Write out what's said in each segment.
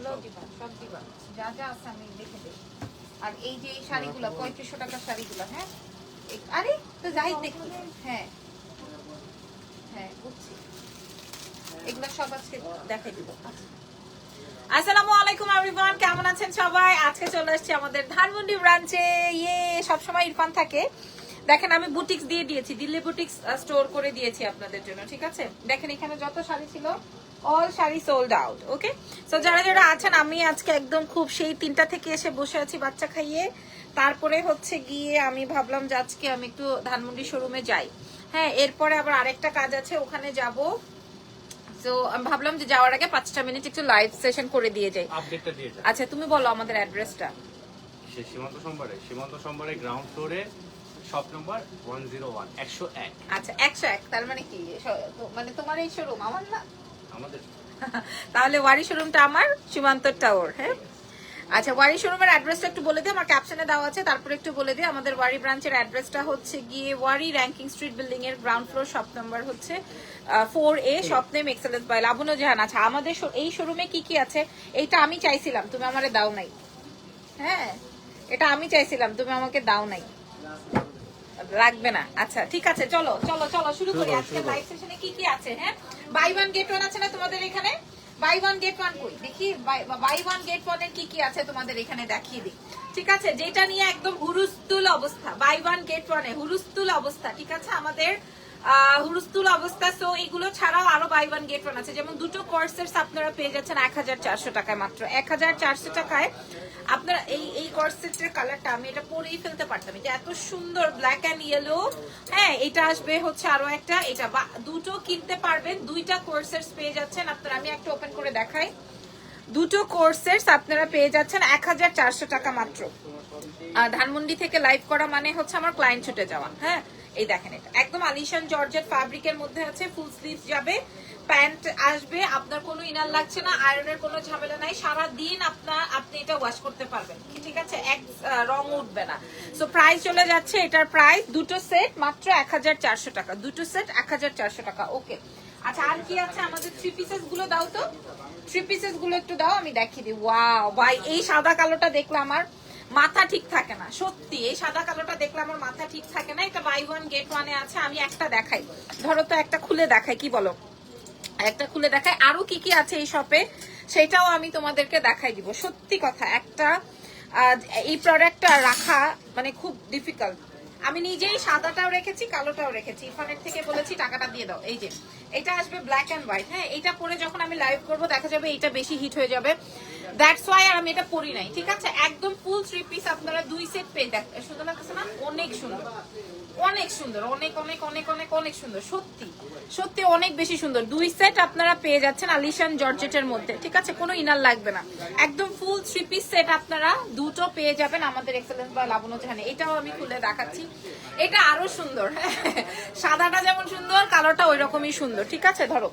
এগুলো দিবা, সব দিবা, যা যা আছে আমি দেখে দেই। আর এই যে এই শাড়িগুলো 3500 টাকার শাড়িগুলো, হ্যাঁ আরে তো যাই দেখি। হ্যাঁ হ্যাঁ বুঝছি, এগুলো সব আজকে দেখাই দিব। আসসালামু আলাইকুম এভরিওয়ান, কেমন আছেন সবাই? আজকে চলে আসছি আমাদের ধানমন্ডি ব্রাঞ্চে। ইয়ে সবসময় ইরফান থাকে। দেখেন আমি বুটিক্স দিয়ে দিয়েছি, দিল্লি বুটিক্স স্টোর করে দিয়েছি আপনাদের জন্য, ঠিক আছে? দেখেন এখানে যত শাড়ি ছিল অল শাড়ি সোল্ড আউট। ওকে, সো যারা যারা আছেন, আমি আজকে একদম খুব সেই 3টা থেকে এসে বসে আছি বাচ্চা খাইয়ে। তারপরে হচ্ছে গিয়ে আমি ভাবলাম যে আজকে আমি একটু ধানমন্ডি শোরুমে যাই। হ্যাঁ, এরপরে আবার আরেকটা কাজ আছে, ওখানে যাব। তো আমি ভাবলাম যে যাওয়ার আগে 5টা মিনিট একটু লাইভ সেশন করে দিয়ে যাই, আপডেটটা দিয়ে যাই। আচ্ছা তুমি বলো আমাদের অ্যাড্রেসটা। সীমান্ত সম্বরে গ্রাউন্ড ফ্লোরে শপ নাম্বার 101 101। আচ্ছা 101, তার মানে কি? মানে তোমার এই শোরুম আমার না? আমাদের। তাহলে ওয়ারি শোরুমটা আমার, সীমান্ত টাওয়ার। হ্যাঁ আচ্ছা, ওয়ারি শোরুমের অ্যাড্রেসটা একটু বলে দিই, আমার ক্যাপশনে দেওয়া আছে, তারপর একটু বলে দিই। আমাদের ওয়ারি ব্রাঞ্চের অ্যাড্রেসটা হচ্ছে গিয়ে ওয়ারি র্যাঙ্কিং স্ট্রিট বিল্ডিং এর গ্রাউন্ড ফ্লোর, শপ নাম্বার হচ্ছে 4A, shop name excellence by Labonno Jahan. আচ্ছা আমাদের এই শোরুমে কি কি আছে? এইটা আমি চাইছিলাম, তুমি আমারে দাও নাই। হ্যাঁ এটা আমি চাইছিলাম, তুমি আমাকে দাও নাই, লাগবে না। আচ্ছা ঠিক আছে, চলো চলো চলো শুরু করি। আজকে লাইভ সেশনে কি কি আছে? হ্যাঁ, বাই ওয়ান গেট ওয়ান আছে না তোমাদের এখানে? বাই ওয়ান গেট ওয়ান কই দেখি, বাই ওয়ান গেট ওয়ান এর কি কি আছে তোমাদের এখানে দেখিয়ে দিই, ঠিক আছে? যেটা নিয়ে একদম হুরুস্তুল অবস্থা, বাই ওয়ান গেট ওয়ানে হুরুস্তুল অবস্থা, ঠিক আছে? আমাদের হুরুস্তুল অবস্থা। সো এগুলো ছাড়াও আরো বাই ওয়ান গেট ওয়ান আছে, যেমন দুটো কোর্সের আপনারা পেয়ে যাচ্ছেন 1400 টাকায়, মাত্র 1400 টাকায়। আপনার এই কোর্সেটের কালারটা আমি এটা পরেই ফেলতে পারতাম, এটা এত সুন্দর ব্ল্যাক এন্ড ইয়েলো। হ্যাঁ এটা আসবে হচ্ছে আরো একটা, এটা দুটো কিনতে পারবেন, দুইটা কোর্সের পেয়ে যাচ্ছেন আপনারা। আমি একটা ওপেন করে দেখাই, দুটো কোর্সের আপনারা পেয়ে যাচ্ছেন 1400 টাকা মাত্র। ধানমন্ডি থেকে লাইভ করা মানে হচ্ছে আমার ক্লায়েন্ট ছুটে যাওয়া। হ্যাঁ এই দেখেন, এটা একদম আলিশান জর্জেট ফ্যাব্রিকের মধ্যে আছে, ফুল স্লিভস যাবে, প্যান্ট আসবে, আপনার কোনো ইনার লাগছে না, আয়রনের কোনো ঝামেলা নাই, সারা দিন আপনি এটা ওয়াশ করতে পারবেন, ঠিক আছে? এক রং উঠবে না। সো প্রাইস চলে যাচ্ছে, এটার প্রাইস দুটো সেট মাত্র 1400 টাকা, দুটো সেট 1400 টাকা। ওকে আচ্ছা, আর কি আছে আমাদের? থ্রি পিসেস গুলো দাও তো, থ্রি পিসেস গুলো একটু দাও, আমি দেখিয়ে দিই। ওয়াও ভাই, এই সাদা কালোটা দেখলে আমার মাথা ঠিক থাকে না, সত্যি এই সাদা কালোটা দেখলে আমার মাথা ঠিক থাকে না। এটা বাই ওয়ান গেট ওয়ানে আছে, আমি একটা দেখাই, ধরো তো একটা খুলে দেখাই, কি বলো? একটা খুলে দেখাই, আরো কি কি আছে এই শপে সেটাও আমি তোমাদেরকে দেখাই দিব। সত্যি কথা, একটা এই প্রোডাক্টটা রাখা মানে খুব ডিফিকাল্ট। আমি নিজেই সাদাটাও রেখেছি, কালোটাও রেখেছি, ইরফানের থেকে বলেছি টাকাটা দিয়ে দাও। এই যে এটা আসবে ব্ল্যাক এন্ড হোয়াইট। হ্যাঁ এটা পরে যখন আমি লাইভ করব দেখা যাবে এটা বেশি হিট হয়ে যাবে, দ্যাটস ওয়াই আর আমি এটা পরি নাই, ঠিক আছে? একদম ফুল থ্রি পিস আপনারা দুই সেট পেয়ে দেখ, সুন্দর লাগছে না? অনেক সুন্দর, অনেক সুন্দর, অনেক অনেক অনেক অনেক অনেক সুন্দর, সত্যি সত্যি অনেক বেশি সুন্দর। দুই সেট আপনারা পেয়ে যাচ্ছেন আলিশান জর্জেটের মধ্যে, ঠিক আছে? কোনো ইনার লাগবে না, একদম ফুল থ্রি পিস সেট আপনারা দুটো পেয়ে যাবেন আমাদের এক্সেলেন্স বা লাবণ্য জাহানে। এটাও আমি খুলে দেখাচ্ছি, এটা আরো সুন্দর। সাদাটা যেমন সুন্দর, কালোটা ওই রকমই সুন্দর, ঠিক আছে? ধরো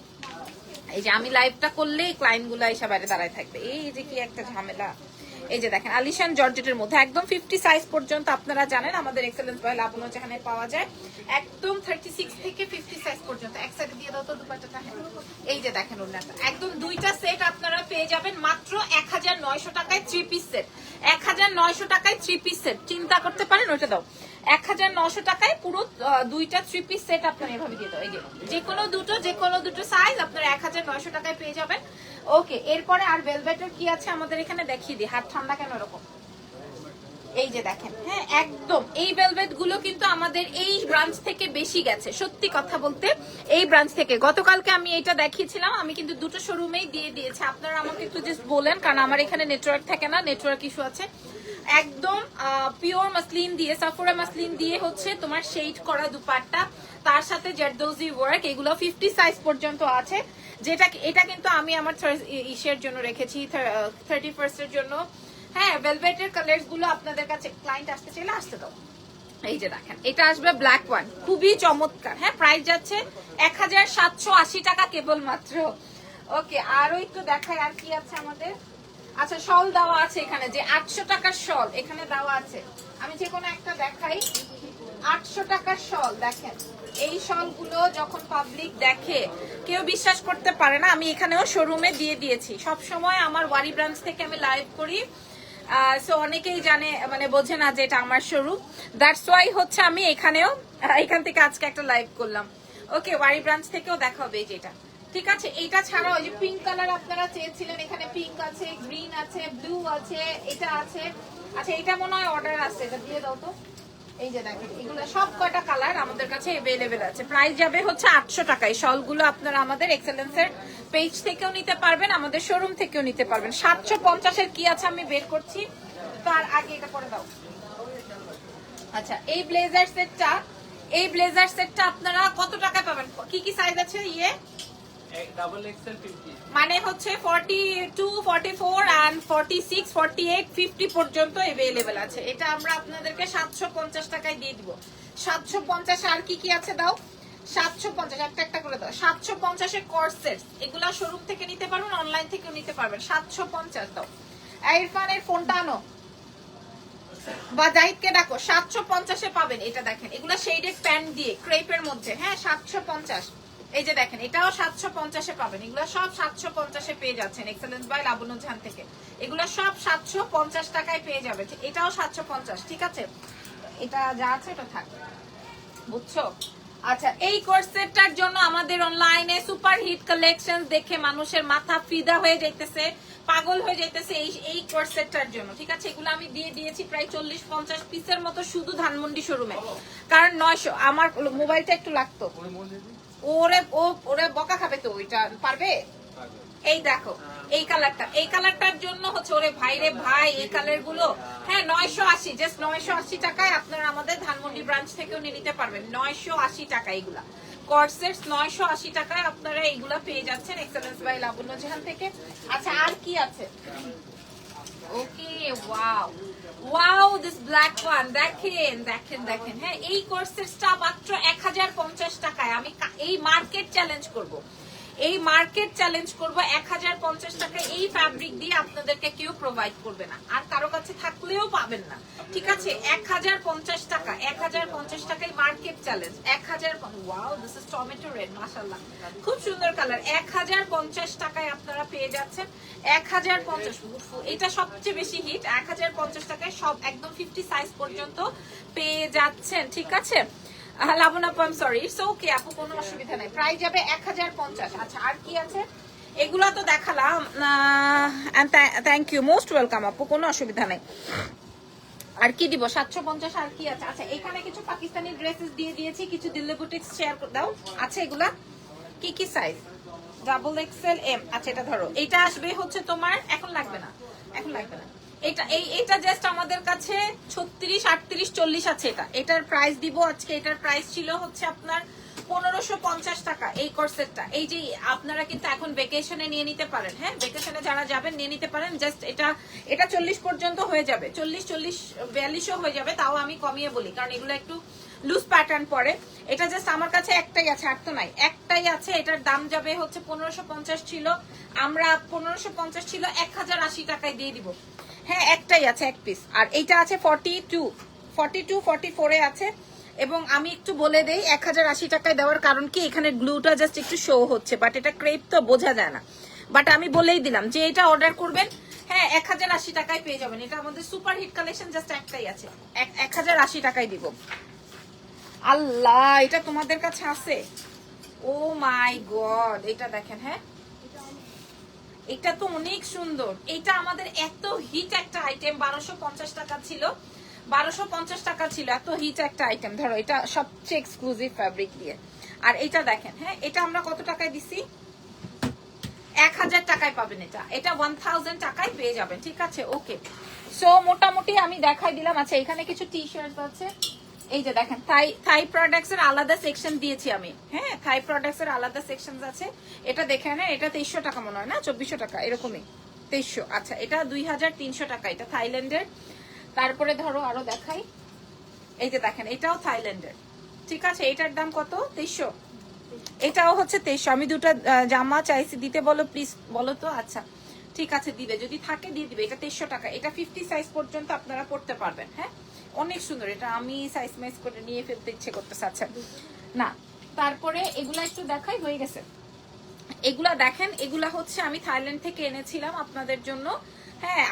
এই যে আমি লাইভটা করলেই ক্লায়েন্ট গুলা এসে বাইরে দাঁড়ায় থাকবে, এই যে কি একটা ঝামেলা। এই যে দেখেন আলিশান জর্জেটের মধ্যে একদম 50 সাইজ পর্যন্ত আপনারা জানেন আমাদের এক্সেলেন্স বয় লাবণ্য জাহানে পাওয়া যায়, একদম 36 থেকে 50 সাইজ পর্যন্ত। এক সাইডে দিয়ে দাও তো দুপাট্টাটা। এই যে দেখেন ওনাটা, একদম দুইটা সেট আপনারা পেয়ে যাবেন মাত্র 1900 টাকায়, থ্রি পিস সেট 1900 টাকায়, থ্রি পিস সেট। চিন্তা করতে পারেন, ওইটা দাও 1900 টাকায় পুরো দুইটা থ্রি পিস সেট আপনারা এভাবে দিয়ে দাও। এই যে যে কোনো দুটো সাইজ আপনারা 1900 টাকায় পেয়ে যাবেন। ওকে, এরপরে আর ভেলভেটের কি আছে আমাদের এখানে দেখিয়ে দিই। হাত ঠান্ডা কেন এরকম? এই যে দেখেন, হ্যাঁ একদম এই ভেলভেট গুলো কিন্তু আমাদের এই ব্রাঞ্চ থেকে বেশি গেছে, সত্যি কথা বলতে। এই ব্রাঞ্চ থেকে গতকালকে আমি এটা দেখিয়েছিলাম, আমি কিন্তু দুটো শোরুমেই দিয়ে দিয়েছি। আপনারা আমাকে একটু জাস্ট বলেন, কারণ আমার এখানে নেটওয়ার্ক থাকে না, নেটওয়ার্ক ইস্যু আছে। একদম পিওর মাসলিন দিয়ে, সাফোরা মাসলিন দিয়ে হচ্ছে তোমার শেড করা দুপাট্টা, তার সাথে জারদৌজি ওয়ার্ক, এগুলো 50 সাইজ পর্যন্ত আছে। যেটা এটা কিন্তু আমি আমার ইসের জন্য রেখেছি, 31st এর জন্য। হ্যাঁ ভেলভেটের কালার্স গুলো আপনাদের কাছে ক্লায়েন্ট আসতে চাইলে আসতে দাও। এই যে দেখেন, এটা আসবে ব্ল্যাক ওয়ান, খুবই চমৎকার। হ্যাঁ প্রাইস যাচ্ছে 1780 টাকা কেবল মাত্র। ওকে আরো একটু দেখাই আর কি আছে আমাদের। আচ্ছা শল দেওয়া আছে এখানে, যে 800 টাকার শল এখানে দেওয়া আছে, আমি যে কোনো একটা দেখাই। 800 টাকার শল দেখেন। এই শলগুলো যখন পাবলিক দেখে কেউ বিশ্বাস করতে পারে না, আমি এখানেও শোরুমে দিয়ে দিয়েছি। সব সময় আমার ওয়ারি ব্রাঞ্চ থেকে আমি লাইভ করি, সো অনেকেই জানে, মানে বোঝে না যে এটা আমার শোরুম। দ্যাটস ওয়াই হচ্ছে আমি এখানেও এখান থেকে আজকে একটা লাইভ করলাম। ওকে, ওয়ারি ব্রাঞ্চ থেকেও দেখা হবে এই যেটা, ঠিক আছে। এইটা ছাড়াও ওই যে পিঙ্ক কালার আপনারা চেয়েছিলেন, এখানে পিঙ্ক আছে, গ্রিন আছে, ব্লু আছে, এটা আছে। আচ্ছা, এটা মনে হয় অর্ডার আছে, এটা দিয়ে দাও তো। এই যে দেখেন, এগুলো সব কয়টা কালার আমাদের কাছে अवेलेबल আছে। প্রাইস যাবে হচ্ছে 800 টাকায়। শলগুলো আপনারা আমাদের এক্সেলেন্সের পেজ থেকেও নিতে পারবেন, আমাদের শোরুম থেকেও নিতে পারবেন। 750 এর কি আছে আমি বের করছি, তার আগে এটা করে দাও। আচ্ছা, এই ব্লেজার সেটটা আপনারা কত টাকায় পাবেন? কি কি সাইজ আছে? ইয়ে ডাবল এক্সেল 50, মানে হচ্ছে 42, 44 and 46, 48, 50 পর্যন্ত अवेलेबल আছে। এটা আমরা আপনাদেরকে 750 টাকায় দিয়ে দিব। 750 আর কি কি আছে দাও। 750 একটা একটা করে দাও। 750 এর কোর্সেট, এগুলা শোরুম থেকে নিতে পারবেন, অনলাইন থেকেও নিতে পারবেন। 750 দাও। ইরফানের ফোনটা আনো বা জাহিদকে ডাকো। 750 এ পাবেন। এটা দেখেন, এগুলা শেডেড প্যান্ট দিয়ে ক্রেপের মধ্যে, হ্যাঁ 750। এই যে দেখেন, এটাও 750 এ পাবেন। এগুলা সব 750 এ পেয়ে যাচ্ছেন এক্সেলেন্স বাই লাবণ্য জাহান থেকে। এগুলা সব 750 টাকায় পেয়ে যাবে। এটাও 750, ঠিক আছে। এটা যা আছে এটা থাকবে, বুঝছো? আচ্ছা, এই কোর্সেটটার জন্য আমাদের অনলাইনে সুপার হিট কালেকশন দেখে মানুষের মাথা ফিদা হয়ে যাইতেছে, পাগল হয়ে যাইতেছে এই কোর্সেটটার জন্য, ঠিক আছে। এগুলো আমি দিয়ে দিয়েছি প্রায় 40-50 পিসের মতো শুধু ধানমন্ডি শোরুমে, কারণ 900। আমার মোবাইলটা একটু লাগতো, ওরে বকা খাবে তো, ওইটা পারবে। এই দেখো, এই কালারটার জন্য হচ্ছে, ওরে ভাই রে ভাই, এই কালার গুলো হ্যাঁ 980, জাস্ট 980 টাকায় আপনারা আমাদের ধানমন্ডি ব্রাঞ্চ থেকেও নিয়ে নিতে পারবেন। 980 টাকা এগুলা কর্সেটস, 980 টাকায় আপনারা এইগুলা পেয়ে যাচ্ছেন এক্সেলেন্স বাই লাবণ্য জাহান থেকে। আচ্ছা, আর কি আছে? ওকে, ওয়াও দিস ব্ল্যাক ওয়ান, দেখেন দেখেন দেখেন, হ্যাঁ এই কোর্সেটটা মাত্র 1050 টাকায়। আমি এই মার্কেট চ্যালেঞ্জ করব, 1050 টাকায় এই ফ্যাব্রিক দিয়ে আপনাদেরকে কেউ প্রোভাইড করবে না, আর কারো কাছে থাকলেও পাবেন না, ঠিক আছে। 1050 টাকা, 1050 টাকায় market challenge. 1000, wow this is tomato red, মাশাআল্লাহ, খুব সুন্দর কালার। 1050 টাকায় আপনারা পেয়ে যাচ্ছেন। 1050, এটা সবচেয়ে বেশি হিট। 1050 টাকায় সব একদম 50 সাইজ পর্যন্ত পেয়ে যাচ্ছেন, ঠিক আছে। লাবণ্য আপু, সরি, ইটস ওকে আপু, কোনো অসুবিধা নাই। প্রাইস যাবে 1050। আচ্ছা, আর কি আছে? এগুলা তো দেখালাম, থ্যাংক ইউ, মোস্ট ওয়েলকাম আপু, কোনো অসুবিধা নাই। আর কি দিব? 750। আর কি আছে? আচ্ছা, এখানে কিছু পাকিস্তানি ড্রেসেস দিয়ে দিয়েছি, কিছু দিল্লি বুটিক্স শেয়ার দাও। আচ্ছা, এগুলা কি কি সাইজ? Double XL, M. আচ্ছা, এটা ধরো, এটা আসবে হচ্ছে তোমার, এখন লাগবে না। এটা জাস্ট আমাদের কাছে 36, 38, 40 আছে। এটার প্রাইস দিব আজকে। এটার প্রাইস ছিল হচ্ছে আপনার 1550 টাকা এই কোর্সেটটা। এই যে আপনারা কিন্তু এখন ভেকেশনে নিয়ে নিতে পারেন, হ্যাঁ ভেকেশনে যারা যাবেন নিয়ে নিতে পারেন। জাস্ট এটা 40 পর্যন্ত হয়ে যাবে, 40-42 হয়ে যাবে, তাও আমি কমিয়ে বলি কারণ এগুলো একটু লুজ প্যাটার্ন পরে। এটা জাস্ট আমার কাছে একটাই আছে, আর তো নাই, একটাই আছে। এটার দাম যাবে হচ্ছে 1550 ছিল, আমরা 1550 ছিল 1080 টাকায় দিয়ে দিব। হ্যাঁ, একটাই আছে, এক পিস। আর এইটা আছে 42, 44 এ আছে। এবং আমি একটু বলে দেই 1080 টাকায় দেওয়ার কারণ কি, এখানে গ্লুটা জাস্ট একটু শো হচ্ছে, বাট এটা ক্রেপ তো বোঝা যায় না। বাট আমি বলেই দিলাম যে এটা অর্ডার করবেন, হ্যাঁ 1080 টাকায় পেয়ে যাবেন। এটা আমাদের সুপার হিট কালেকশন, জাস্ট একটাই আছে, 1080 টাকায় দিব। আল্লাহ, এটা তোমাদের কাছে আছে? ও মাই গড, এটা দেখেন, হ্যাঁ এটা তো অনেক সুন্দর। এটা আমাদের এত হিট একটা আইটেম, 1250 টাকা ছিল, 1250 টাকা ছিল, এত হিট একটা আইটেম। ধরো, এটা সবচেয়ে এক্সক্লুসিভ ফ্যাব্রিক দিয়ে। আর এটা দেখেন, হ্যাঁ এটা আমরা কত টাকায় দিছি? 1000 টাকায় পাবেন। এটা 1000 টাকায় পেয়ে যাবেন, ঠিক আছে। ওকে, সো মোটামুটি আমি দেখাই দিলাম। আচ্ছা, এখানে কিছু টি শার্ট আছে, এই যে দেখেন, থাই প্রোডাক্টস এর আলাদা সেকশন দিয়েছি আমি, হ্যাঁ থাই প্রোডাক্টস এর আলাদা সেকশন আছে। এটা দেখে নেন, এটা 2300 টাকা মনে হয় না, 2400 টাকা এরকমই, 2300। আচ্ছা, এটা 2300 টাকা, এটা থাইল্যান্ডের। তারপরে ধরো আরো দেখাই, এই যে দেখেন, এটাও থাইল্যান্ডের, ঠিক আছে। এটার দাম কত? 2300। এটাও হচ্ছে 2300। আমি দুটো জামা চাইছি দিতে, বলো প্লিজ, বলো তো। আচ্ছা, ঠিক আছে, দিবে, যদি থাকে দিয়ে দিবে। এটা 2300 টাকা। এটা 50 সাইজ পর্যন্ত আপনারা পড়তে পারবেন, হ্যাঁ অনেক সুন্দর, এটা আমি সাইজ মাইজ করে নিয়ে ফেলতে ইচ্ছে করতেছে। আচ্ছা না, তারপরে এগুলা একটু দেখাই, হয়ে গেছে। এগুলা দেখেন, এগুলা হচ্ছে আমি থাইল্যান্ড থেকে এনেছিলাম আপনাদের জন্য। হ্যাঁ,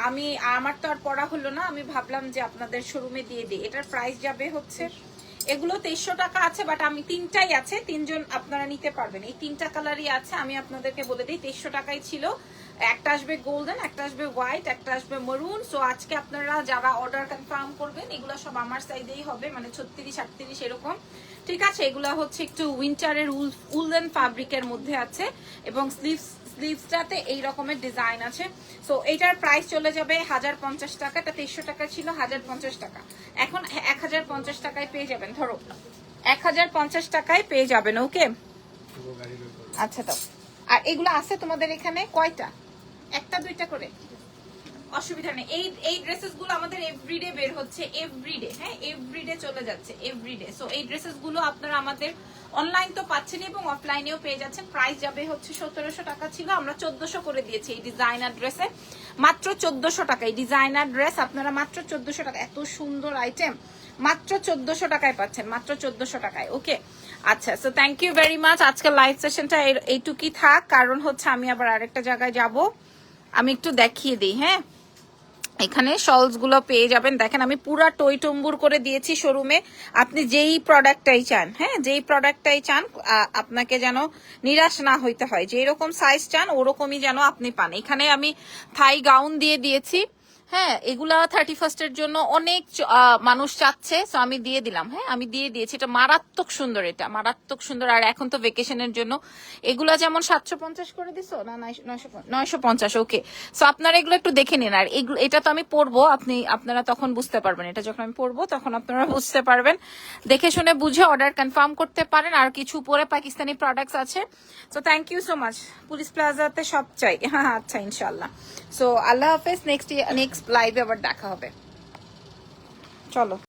আমার তো আর পড়া হলো না, আমি ভাবলাম যে আপনাদের শোরুমে দিয়ে দিই। এটার প্রাইস যাবে হচ্ছে, এগুলো 2300 টাকা আছে, বাট আমি তিনটাই আছে, তিনজন আপনারা নিতে পারবেন। এই তিনটা কালারই আছে, আমি আপনাদেরকে বলে দিই 2300 টাকাই ছিল। একটা আসবে গোল্ডেন, একটা আসবে হোয়াইট, একটা আসবে মরুন। সো আজকে আপনারা যারা অর্ডার কনফার্ম করবেন, এগুলো সব আমার সাইজেই হবে, মানে 36, 38 এরকম। ঠিক আছে, এগুলা হচ্ছে একটু উইন্টারের উলেন ফ্যাব্রিকের মধ্যে আছে, এবং স্লিভসটাতে এই রকমের ডিজাইন আছে। সো এটার প্রাইস চলে যাবে 1050 টাকা। এটা 2300 টাকা ছিল, 1050 টাকা। এখন 1050 টাকায় পেয়ে যাবেন, ধরো 1050 টাকায় পেয়ে যাবেন। ওকে, আচ্ছা তো। আর এগুলো আছে তোমাদের এখানে কয়টা? একটা দুইটা করে, অসুবিধা নেই। এই ড্রেসেস গুলো আমাদের এভরিডে বের হচ্ছে, এভরিডে। হ্যাঁ, এভরিডে চলে যাচ্ছে, এভরিডে। সো এই ড্রেসেস গুলো আপনারা আমাদের অনলাইন তো পাচ্ছেন এবং অফলাইনেও পেয়ে যাচ্ছেন। প্রাইস যাবে হচ্ছে 1700 টাকা ছিল, আমরা 1400 করে দিয়েছি এই ডিজাইনার ড্রেসে, মাত্র 1400 টাকা। এই ডিজাইনার ড্রেস আপনারা মাত্র 1400 টাকা, এত সুন্দর আইটেম মাত্র 1400 টাকায় পাচ্ছেন, মাত্র 1400 টাকায়। ওকে, আচ্ছা, so thank you very much. আজকের লাইভ সেশনটা এইটুকুই থাক, কারণ হচ্ছে আমি আবার আরেকটা জায়গায় যাব, আমি একটু দেখিয়ে দিই। হ্যাঁ, এখানে শলস গুলো পেয়ে যাবেন, দেখেন আমি পুরা টই টম্বুর করে দিয়েছি শোরুমে। আপনি যেই প্রোডাক্টটাই চান, হ্যাঁ যেই প্রোডাক্টটাই চান, আপনাকে যেন নিরাশ না হইতে হয়, যেই রকম সাইজ চান ওরকমই যেন আপনি পান। এখানে আমি থাই গাউন দিয়ে দিয়েছি। হ্যাঁ, এগুলা 31st এর জন্য অনেক মানুষ চাচ্ছে, তো আমি দিয়ে দিলাম। হ্যাঁ, আমি দিয়ে দিয়েছি, এটা মারাত্মক সুন্দর, এটা মারাত্মক সুন্দর। আর এখন তো ভেকেশনের জন্য এগুলা যেমন 750 করে দিছো না, 950। ওকে, সো আপনারা এগুলো একটু দেখে নিন। আর এটা তো আমি পরবো, আপনারা তখন বুঝতে পারবেন, এটা যখন আমি পরবো তখন আপনারা বুঝতে পারবেন। দেখে শুনে বুঝে অর্ডার কনফার্ম করতে পারেন। আর কিছু পরে পাকিস্তানি প্রোডাক্টস আছে। So thank you so much. Police প্লাজাতে সব চাই। হ্যাঁ, আচ্ছা, ইনশাল্লাহ। সো আল্লাহ হাফেজ, নেক্সট লাইভে আবার দেখা হবে। চলো।